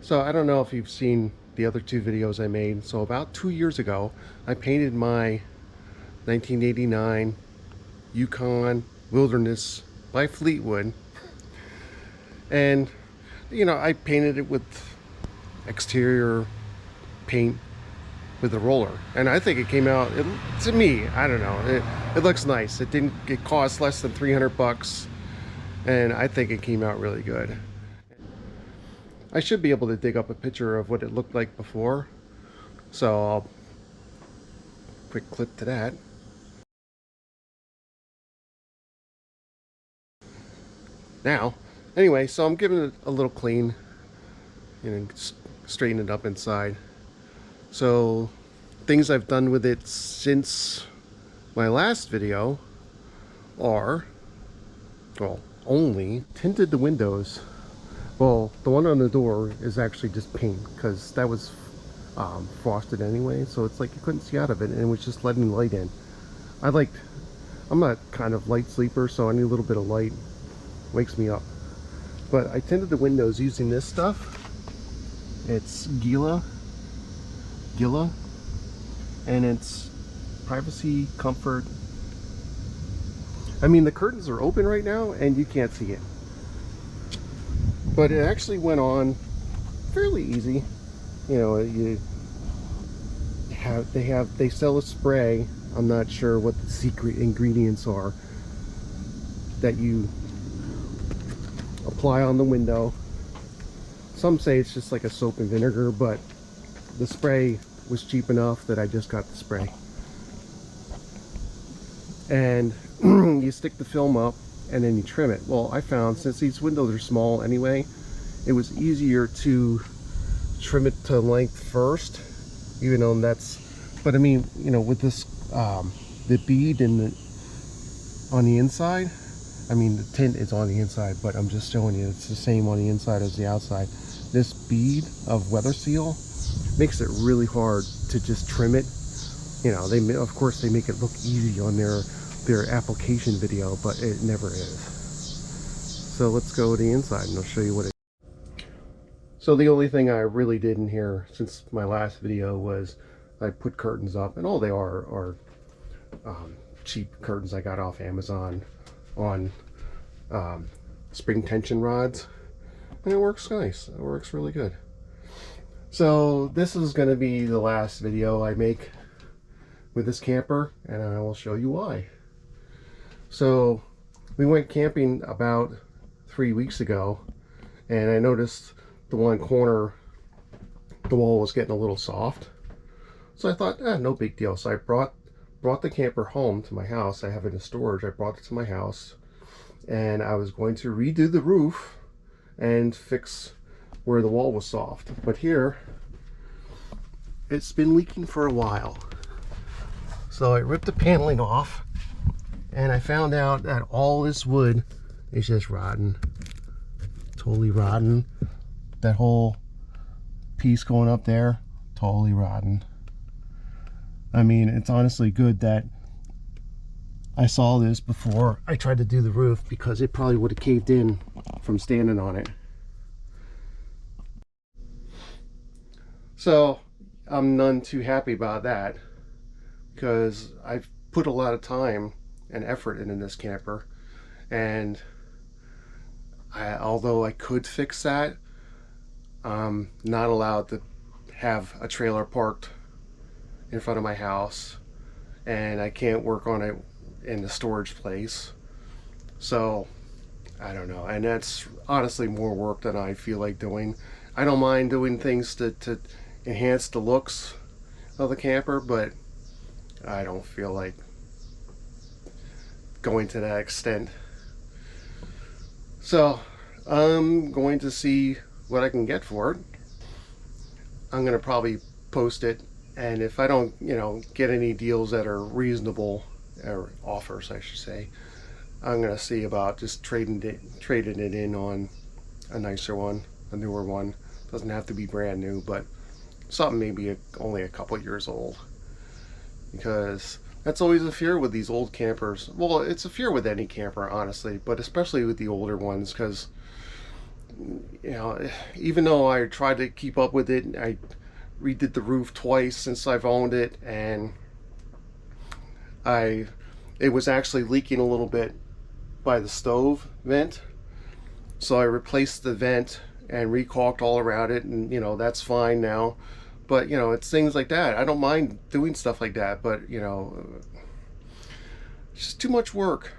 So I don't know if you've seen the other two videos I made. So about 2 years ago, I painted my 1989 Yukon Wilderness by Fleetwood. And, I painted it with exterior paint with a roller. And I think it came out, to me, I don't know, it looks nice. It cost less than 300 bucks. And I think it came out really good. I should be able to dig up a picture of what it looked like before. So I'll quick clip to that. Now, anyway, so I'm giving it a little clean and straighten it up inside. So things I've done with it since my last video are, well, only tinted the windows. Well, the one on the door is actually just paint because that was frosted anyway, so it's like you couldn't see out of it, and it was just letting light in. I'm not kind of light sleeper, so any little bit of light wakes me up. But I tinted the windows using this stuff. It's Gila, and it's privacy, comfort. I mean, the curtains are open right now and you can't see it, but it actually went on fairly easy. They sell a spray. I'm not sure what the secret ingredients are that you apply on the window. Some say it's just like a soap and vinegar, but the spray was cheap enough that I just got the spray. And you stick the film up and then you trim it. Well, I found since these windows are small anyway, it was easier to trim it to length first, even though but I mean, with this the bead on the inside, I mean the tint is on the inside, but I'm just showing you it's the same on the inside as the outside. This bead of weather seal makes it really hard to just trim it. Of course they make it look easy on their application video, but it never is. So let's go to the inside and I'll show you what it is. So the only thing I really did in here since my last video was I put curtains up, and all they are cheap curtains I got off Amazon on spring tension rods, and it works nice. It works really good. So this is going to be the last video I make with this camper, and I will show you why. So we went camping about 3 weeks ago, and I noticed the one corner, the wall was getting a little soft. So I thought, no big deal. So I brought the camper home to my house. I have it in storage. I brought it to my house, and I was going to redo the roof and fix where the wall was soft. But here, it's been leaking for a while. So I ripped the paneling off, and I found out that all this wood is just rotten. Totally rotten. That whole piece going up there, totally rotten. I mean, it's honestly good that I saw this before I tried to do the roof, because it probably would have caved in from standing on it. So I'm none too happy about that, because I've put a lot of time and effort into this camper, and although I could fix that, I'm not allowed to have a trailer parked in front of my house, and I can't work on it in the storage place. So I don't know, and that's honestly more work than I feel like doing. I don't mind doing things to enhance the looks of the camper, but I don't feel like going to that extent. So I'm going to see what I can get for it. I'm going to probably post it, and if I don't, get any deals that are reasonable, or offers I should say, I'm going to see about just trading it in on a nicer one, a newer one. Doesn't have to be brand new, but something maybe only a couple years old, because that's always a fear with these old campers. Well, it's a fear with any camper, honestly, but especially with the older ones, because you know, even though I tried to keep up with it, I redid the roof twice since I've owned it, and I it was actually leaking a little bit by the stove vent. So I replaced the vent and recaulked all around it, and that's fine now. But it's things like that. I don't mind doing stuff like that, but it's just too much work.